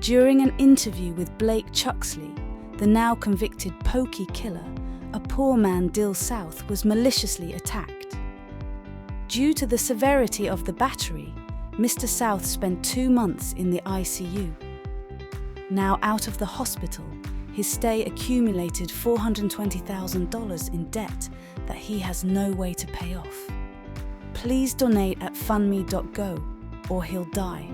During an interview with Blake Chuxley, the now convicted Pokey killer, a poor man Dill South was maliciously attacked. Due to the severity of the battery, Mr. South spent 2 months in the ICU. Now out of the hospital, his stay accumulated $420,000 in debt that he has no way to pay off. Please donate at fundme.go or he'll die.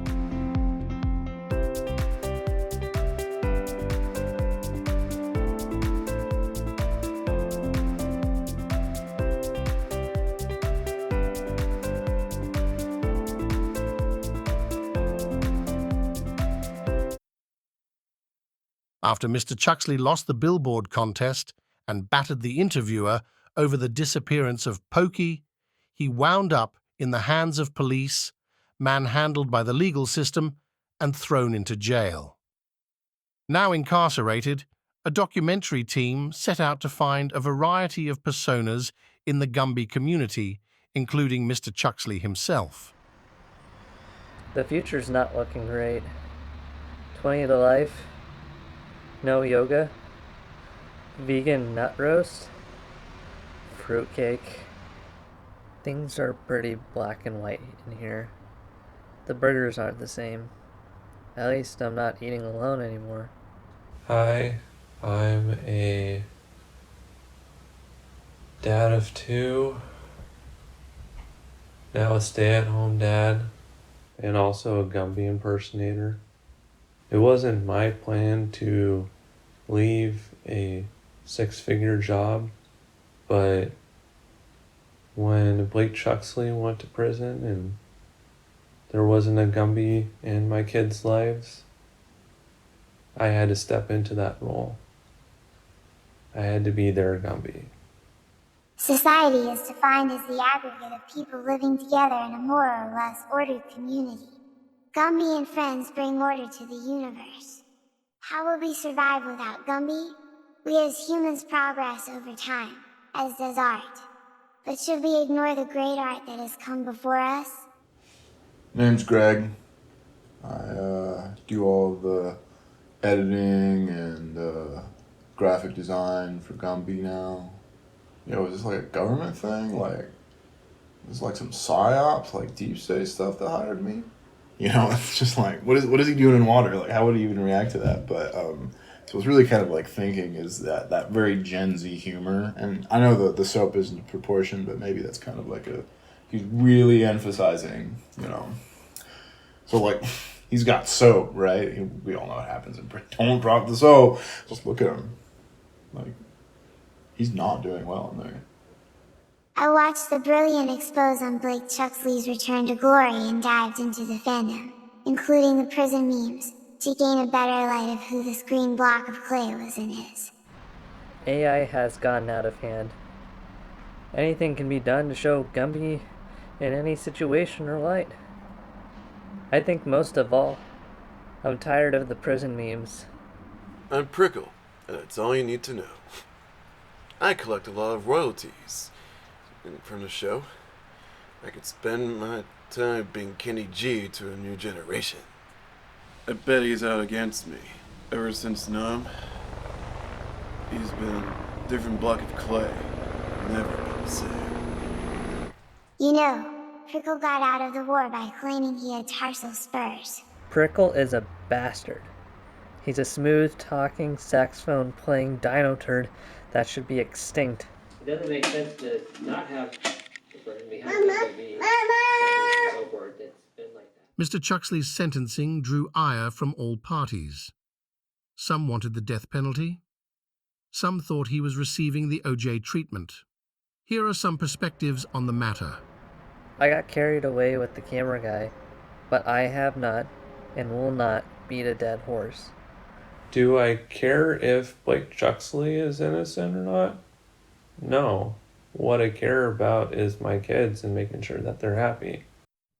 After Mr. Chuxley lost the billboard contest and battered the interviewer over the disappearance of Pokey, he wound up in the hands of police, manhandled by the legal system, and thrown into jail. Now incarcerated, a documentary team set out to find a variety of personas in the Gumby community, including Mr. Chuxley himself. The future's not looking great. 20 to life. No yoga, vegan nut roast, fruitcake. Things are pretty black and white in here. The burgers aren't the same. At least I'm not eating alone anymore. Hi, I'm a dad of 2, now a stay-at-home dad, and also a Gumby impersonator. It wasn't my plan to leave a 6-figure job, but when Blake Chuxley went to prison and there wasn't a Gumby in my kids' lives, I had to step into that role. I had to be their Gumby. Society is defined as the aggregate of people living together in a more or less ordered community. Gumby and friends bring order to the universe. How will we survive without Gumby? We as humans progress over time, as does art. But should we ignore the great art that has come before us? Name's Greg. I do all the editing and graphic design for Gumby now. Is this like a government thing? Like, is like some psyops, like deep state stuff that hired me? It's just like, what is he doing in water? Like, how would he even react to that? But so it's really kind of like thinking is that very Gen Z humor, and I know the soap isn't proportioned, but maybe that's kind of like he's really emphasizing, So like, he's got soap, right? We all know what happens in Britain. Don't drop the soap. Just look at him, like he's not doing well in there. I watched the brilliant expose on Blake Chuxley's return to glory and dived into the fandom, including the prison memes, to gain a better light of who this green block of clay was in his. AI has gotten out of hand. Anything can be done to show Gumby in any situation or light. I think most of all, I'm tired of the prison memes. I'm Prickle, and that's all you need to know. I collect a lot of royalties from the show. I could spend my time being Kenny G to a new generation. I bet he's out against me. Ever since Noll, he's been a different block of clay. Never been the same. Prickle got out of the war by claiming he had tarsal spurs. Prickle is a bastard. He's a smooth-talking, saxophone-playing dino turd that should be extinct. It doesn't make sense to not have the person behind the so forth. It's been like that. Mr. Chuxley's sentencing drew ire from all parties. Some wanted the death penalty. Some thought he was receiving the OJ treatment. Here are some perspectives on the matter. I got carried away with the camera guy, but I have not and will not beat a dead horse. Do I care if Blake Chuxley is innocent or not? No. What I care about is my kids and making sure that they're happy.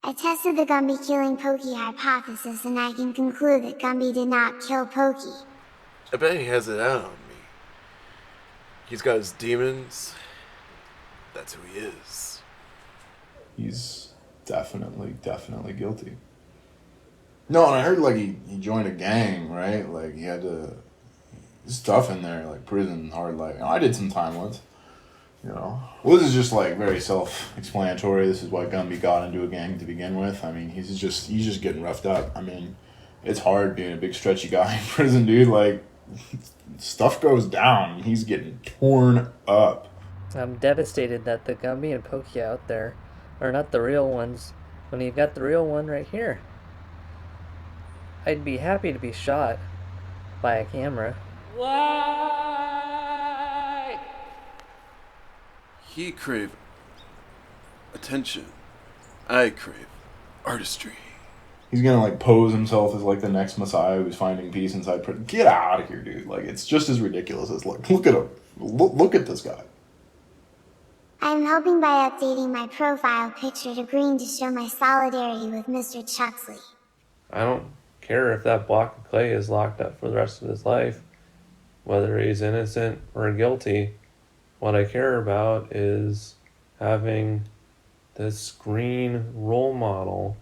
I tested the Gumby killing Pokey hypothesis, and I can conclude that Gumby did not kill Pokey. I bet he has it out on me. He's got his demons. That's who he is. He's definitely guilty. No, and I heard like he joined a gang, right? Like he had to stuff in there, like prison, hard life. I did some time once, you know. Well, this is just like very self-explanatory. This is why Gumby got into a gang to begin with. I mean, he's just getting roughed up. I mean, it's hard being a big stretchy guy in prison, dude. Like stuff goes down. He's getting torn up. I'm devastated that the Gumby and Pokey out there are not the real ones when you've got the real one right here. I'd be happy to be shot by a camera. Why? He crave attention. I crave artistry. He's gonna like pose himself as like the next Messiah who's finding peace inside prison. Get out of here, dude! Like it's just as ridiculous as look at him. Look at this guy. I'm hoping by updating my profile picture to green to show my solidarity with Mr. Chuxley. I don't care if that block of clay is locked up for the rest of his life, whether he's innocent or guilty. What I care about is having this green role model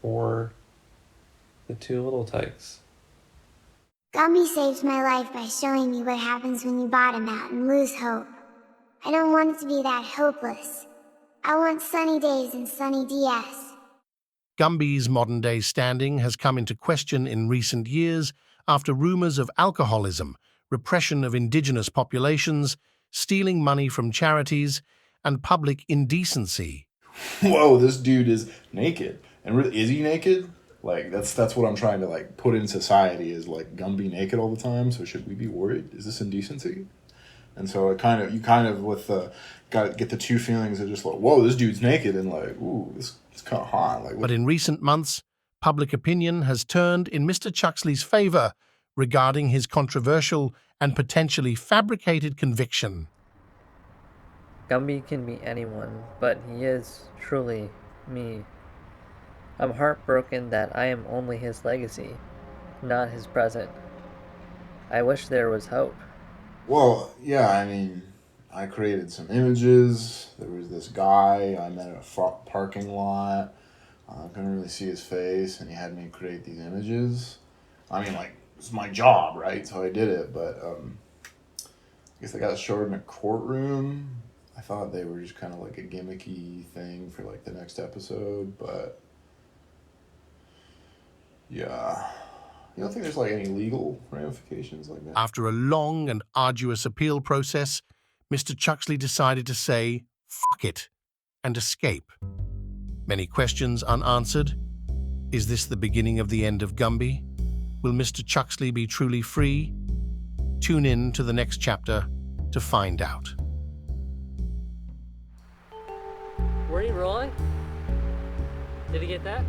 for the two little tykes. Gumby saved my life by showing me what happens when you bottom out and lose hope. I don't want it to be that hopeless. I want sunny days and sunny DS. Gumby's modern-day standing has come into question in recent years after rumors of alcoholism, repression of indigenous populations, stealing money from charities, and public indecency. Whoa, this dude is naked. And really, is he naked? Like that's what I'm trying to like put in society is like Gumby naked all the time. So should we be worried? Is this indecency? And so you kind of with the get the two feelings of just like, whoa, this dude's naked, and like, ooh, it's kind of hot. Like, But in recent months, public opinion has turned in Mr. Chuxley's favor regarding his controversial and potentially fabricated conviction. Gumby can be anyone, but he is truly me. I'm heartbroken that I am only his legacy, not his present. I wish there was hope. well, yeah, I mean, I created some images. There was this guy I met at a parking lot. I couldn't really see his face, and he had me create these images. I mean, like, it's my job, right? So I did it, but I guess I got showed in a courtroom. I thought they were just kind of like a gimmicky thing for like the next episode, but yeah. You don't think there's like any legal ramifications like that? After a long and arduous appeal process, Mr. Chuxley decided to say, "Fuck it," and escape. Many questions unanswered. Is this the beginning of the end of Gumby? Will Mr. Chuxley be truly free? Tune in to the next chapter to find out. Were you rolling? Did you get that?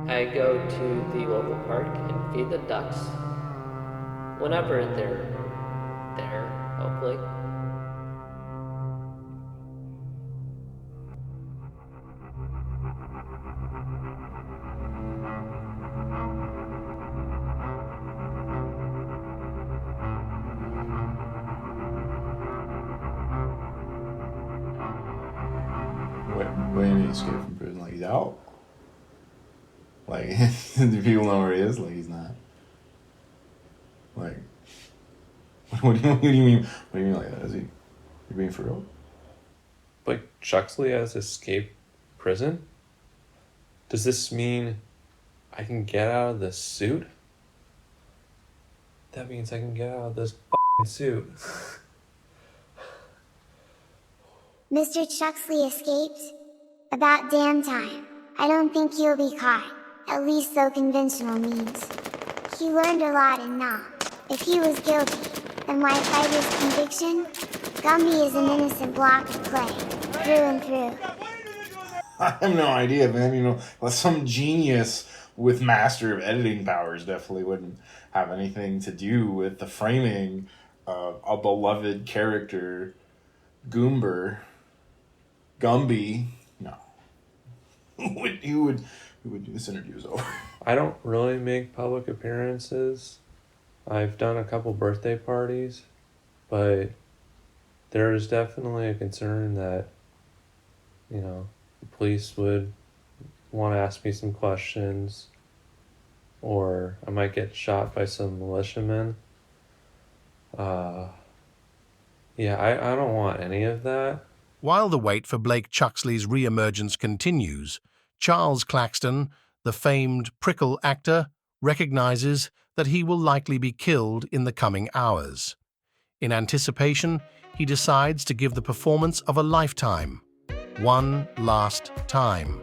I go to the local park and feed the ducks. Whenever they're there, hopefully. What do you mean escape from prison? Like he's out? Like, do people know where he is? Like he's not. Like, what do you mean? What do you mean like that? Is he? You being for real? Like, Chuxley has escaped prison? Does this mean I can get out of this suit? That means I can get out of this f***ing suit. Mr. Chuxley escaped? About damn time. I don't think he'll be caught, at least so conventional means. He learned a lot in Noll. If he was guilty, then why fight his conviction? Gumby is an innocent block of clay, through and through. I have no idea, man. You know, some genius with master of editing powers definitely wouldn't have anything to do with the framing of a beloved character, Gumby. No. who would this interview is over. I don't really make public appearances. I've done a couple birthday parties, but there is definitely a concern that, the police would want to ask me some questions, or I might get shot by some militiamen. Yeah, I don't want any of that. While the wait for Blake Chuxley's re-emergence continues, Charles Claxton, the famed Prickle actor, recognizes that he will likely be killed in the coming hours. In anticipation, he decides to give the performance of a lifetime, one last time.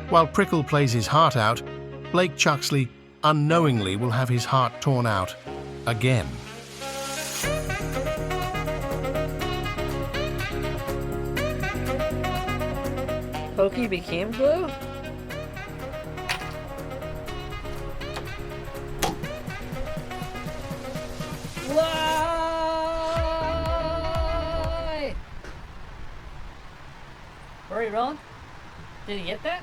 While Prickle plays his heart out, Blake Chuxley unknowingly will have his heart torn out again. Pokey became blue? Why? Where are you rolling? Did he get that?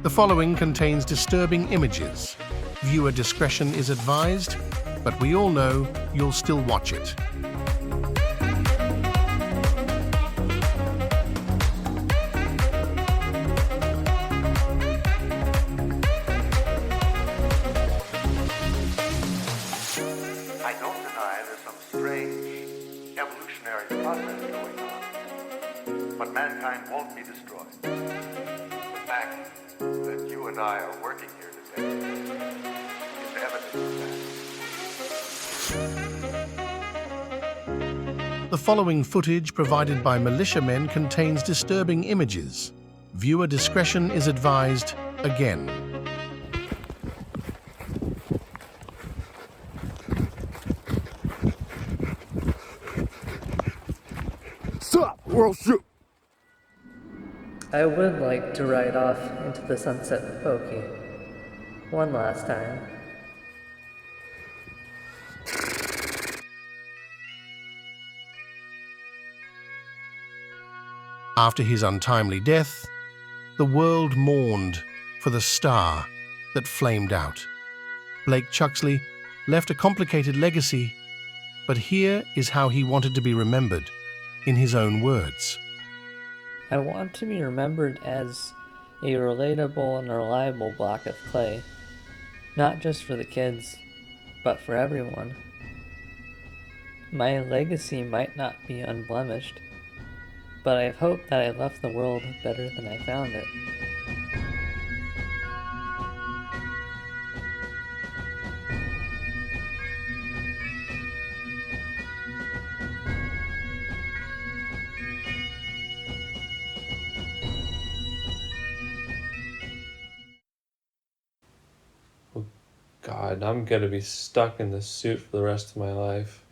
The following contains disturbing images. Viewer discretion is advised, but we all know you'll still watch it. I don't deny there's some strange evolutionary process going on, but mankind won't be destroyed. The fact that you and I are working here today is evidence of that. The following footage provided by militiamen contains disturbing images. Viewer discretion is advised again. Stop, or I'll shoot. I would like to ride off into the sunset with Pokey. One last time. After his untimely death, the world mourned for the star that flamed out. Blake Chuxley left a complicated legacy, but here is how he wanted to be remembered, in his own words. I want to be remembered as a relatable and reliable block of clay. Not just for the kids, but for everyone. My legacy might not be unblemished, but I hope that I left the world better than I found it. God, I'm gonna be stuck in this suit for the rest of my life.